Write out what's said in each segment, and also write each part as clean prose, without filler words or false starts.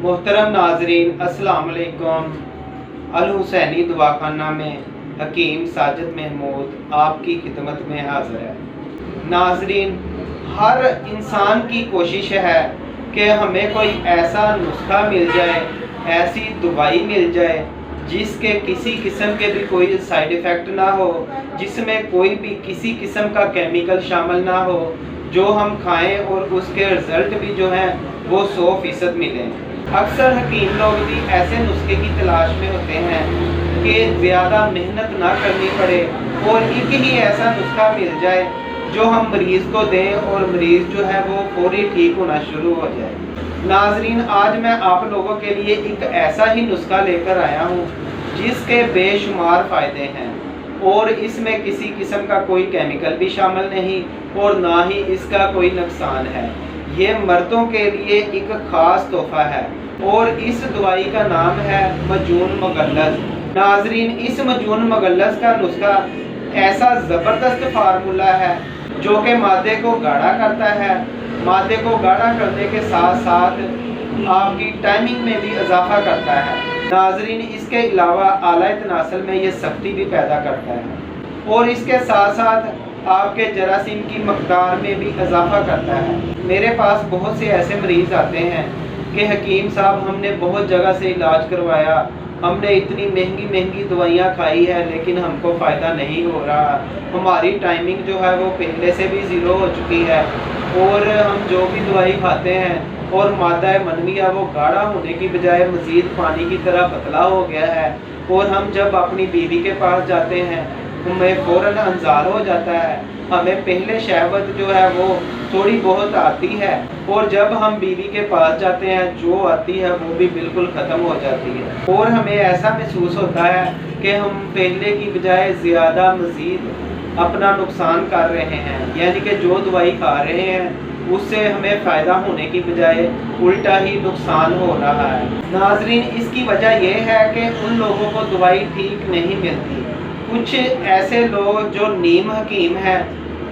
मोहतरम नाजरीन, अस्सलाम वालेकुम। अल हुसैनी दवाखाना में हकीम साजिद महमूद आपकी खिदमत में हाजिर है। नाजरीन, हर इंसान की कोशिश है कि हमें कोई ऐसा नुस्खा मिल जाए, ऐसी दवाई मिल जाए जिसके किसी किस्म के भी कोई साइड इफ़ेक्ट ना हो, जिसमें कोई भी किसी किस्म का केमिकल शामिल ना हो, जो हम खाएं और उसके रिज़ल्ट भी जो हैं वो 100% मिलें। अक्सर हकीम लोग भी ऐसे नुस्खे की तलाश में होते हैं कि ज़्यादा मेहनत ना करनी पड़े और एक ही ऐसा नुस्खा मिल जाए जो हम मरीज़ को दें और मरीज़ जो है वो फौरी ठीक होना शुरू हो जाए। नाजरीन, आज मैं आप लोगों के लिए एक ऐसा ही नुस्खा लेकर आया हूँ जिसके बेशुमार फ़ायदे हैं और इसमें किसी किस्म का कोई केमिकल भी शामिल नहीं और ना ही इसका कोई नुकसान है। ये मर्दों के लिए एक ख़ास तोहफ़ा है और इस दवाई का नाम है मजून मुगल्लज़। नाजरीन, इस मजून मुगल्लज़ का नुस्खा ऐसा ज़बरदस्त फार्मूला है जो कि मादे को गाढ़ा करता है। मादे को गाढ़ा करने के साथ साथ आपकी टाइमिंग में भी इजाफा करता है। नाजरीन, इसके अलावा आला तनासल में ये सख्ती भी पैदा करता है और इसके साथ साथ आपके जरासीम की मकदार में भी इजाफा करता है। मेरे पास बहुत से ऐसे मरीज़ आते हैं कि हकीम साहब, हमने बहुत जगह से इलाज करवाया, हमने इतनी महंगी महंगी दवाइयाँ खाई है लेकिन हमको फ़ायदा नहीं हो रहा, हमारी टाइमिंग जो है वो पहले से भी ज़ीरो हो चुकी है और हम जो भी दवाई खाते हैं और मादा मनविया वो गाढ़ा होने की बजाय मज़ीद पानी की तरह पतला हो गया है और हम जब अपनी बीवी के पास जाते हैं हमें फ़ौरन अंजार हो जाता है। हमें पहले शहवत जो है वो थोड़ी बहुत आती है और जब हम बीवी के पास जाते हैं जो आती है वो भी बिल्कुल ख़त्म हो जाती है और हमें ऐसा महसूस होता है कि हम पहले की बजाय ज़्यादा मज़ीद अपना नुकसान कर रहे हैं, यानी कि जो दवाई खा रहे हैं उससे हमें फ़ायदा होने की बजाय उल्टा ही नुकसान हो रहा है। नाजरीन, इसकी वजह यह है कि उन लोगों को दवाई ठीक नहीं मिलती। कुछ ऐसे लोग जो नीम हकीम हैं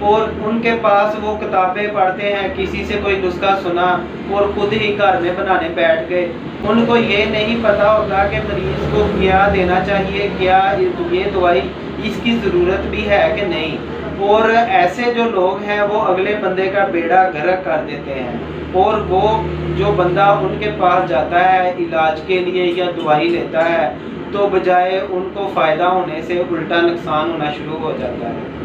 और उनके पास वो किताबें पढ़ते हैं, किसी से कोई नुस्खा सुना और खुद ही घर में बनाने बैठ गए। उनको ये नहीं पता होता कि मरीज़ को क्या देना चाहिए, क्या ये दवाई इसकी ज़रूरत भी है कि नहीं। और ऐसे जो लोग हैं वो अगले बंदे का बेड़ा गर्क कर देते हैं और वो जो बंदा उनके पास जाता है इलाज के लिए या दवाई लेता है तो बजाय उनको फ़ायदा होने से उल्टा नुकसान होना शुरू हो जाता है।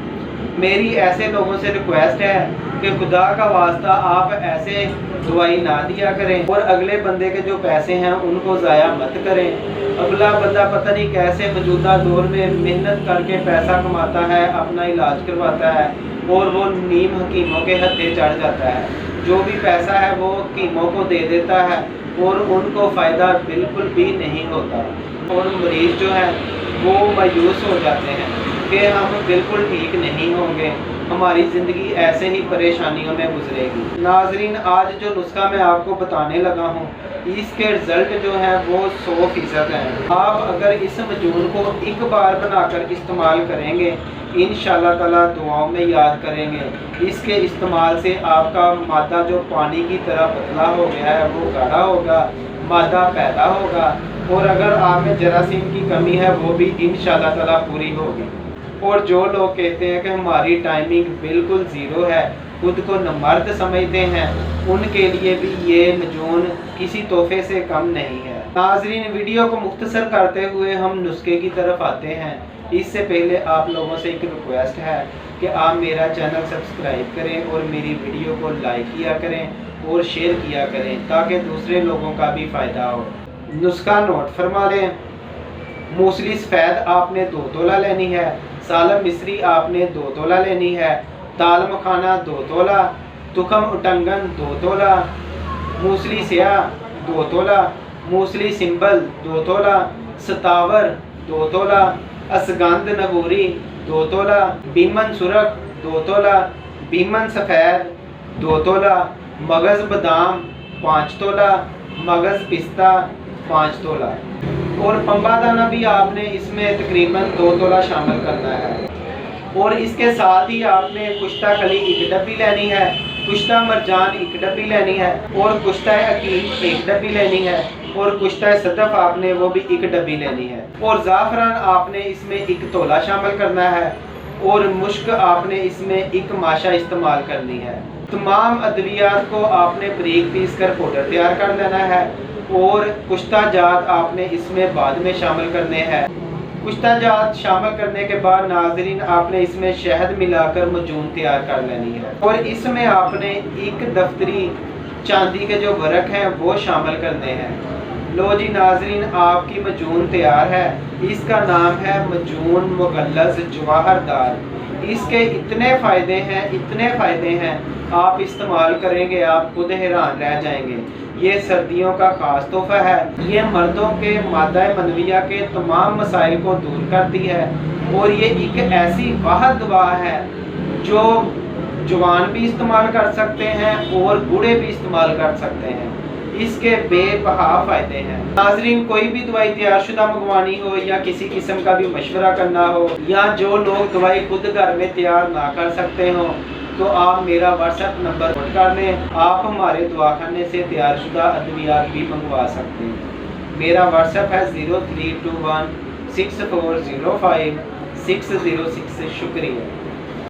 मेरी ऐसे लोगों से रिक्वेस्ट है कि खुदा का वास्ता आप ऐसे दवाई ना दिया करें और अगले बंदे के जो पैसे हैं उनको ज़ाया मत करें। अगला बंदा पता नहीं कैसे मौजूदा दौर में मेहनत करके पैसा कमाता है, अपना इलाज करवाता है और वो नीम हकीमों के हत्थे चढ़ जाता है। जो भी पैसा है वो हकीमों को दे देता है और उनको फ़ायदा बिल्कुल भी नहीं होता और मरीज़ जो है वो मायूस हो जाते हैं कि हम बिल्कुल ठीक नहीं होंगे, हमारी ज़िंदगी ऐसे ही परेशानियों में गुजरेगी। नाजरीन, आज जो नुस्खा मैं आपको बताने लगा हूँ इसके रिज़ल्ट जो हैं वो 100% हैं। आप अगर इस मजून को एक बार बनाकर इस्तेमाल करेंगे इंशाअल्लाह ताला दुआओं में याद करेंगे। इसके इस्तेमाल से आपका मादा जो पानी की तरह पतला हो गया है वो गाढ़ा होगा, मादा पैदा होगा और अगर आप में जरासीम की कमी है वो भी इंशाअल्लाह ताला पूरी होगी। और जो लोग कहते हैं कि हमारी टाइमिंग बिल्कुल ज़ीरो है, खुद को नमर्द समझते हैं, उनके लिए भी ये मजून किसी तोहफे से कम नहीं है। नाजरीन, वीडियो को मुख्तसर करते हुए हम नुस्खे की तरफ आते हैं। इससे पहले आप लोगों से एक रिक्वेस्ट है कि आप मेरा चैनल सब्सक्राइब करें और मेरी वीडियो को लाइक किया करें और शेयर किया करें ताकि दूसरे लोगों का भी फ़ायदा हो। नुस्खा नोट फरमा लें। मूसली सफ़ेद आपने 2 तोला लेनी है, सालम मिस्री आपने 2 तोला लेनी है, दाल मखाना 2 तोला, तुखम उटंगन 2 तोला, मूसली स्याह 2 तोला, मूसली सिंबल 2 तोला, सतावर 2 तोला, असगंध नगूरी 2 तोला, बीमन सुरख 2 तोला, बीमन सफ़ेद 2 तोला, मगज़ बादाम 5 तोला, मगज़ पिस्ता 5 तोला और पंबा दाना भी आपने इसमें तकरीबन 2 तोला शामिल करना है। और इसके साथ ही आपने कुश्ता कली 1 डब्बी लेनी है, कुश्ता मरजान 1 डब्बी लेनी है और कुश्ता हकीम 1 डब्बी लेनी है और कुश्ता सदफ आपने वो भी 1 डब्बी लेनी है। और ज़ाफ़रान आपने इसमें 1 तोला शामिल करना है और मुश्क आपने इसमें 1 माशा इस्तेमाल करनी है। तमाम अद्वियात को आपने बारीक पीस कर पाउडर तैयार कर लेना है और कुश्ता जात आपने इसमें बाद में शामिल करने हैं। कुश्ता जात शामिल करने के बाद नाज़रीन आपने इसमें शहद मिलाकर मजून तैयार कर लेनी है और इसमें आपने 1 दफ्तरी चांदी के जो वर्क हैं वो शामिल करने हैं। लो जी नाज़रीन, आपकी मजून तैयार है। इसका नाम है मजून मुगल्लज़ जवाहरदार। इसके इतने फ़ायदे हैं, आप इस्तेमाल करेंगे आप खुद हैरान रह जाएंगे। ये सर्दियों का ख़ास तोहफ़ा है। ये मर्दों के मादा मनविया के तमाम मसाइल को दूर करती है और ये एक ऐसी वाहिद दवा है जो जवान भी इस्तेमाल कर सकते हैं और बूढ़े भी इस्तेमाल कर सकते हैं। इसके बेबहा फ़ायदे हैं। नाज़रीन, कोई भी दवाई तैयारशुदा मंगवानी हो या किसी किस्म का भी मशवरा करना हो या जो लोग दवाई खुद घर में तैयार ना कर सकते हो तो आप मेरा व्हाट्सएप नंबर नोट कर लें। आप हमारे दवाखाने से तैयारशुदा अद्वियात भी मंगवा सकते हैं। मेरा व्हाट्सएप है 0321 6405 606। शुक्रिया।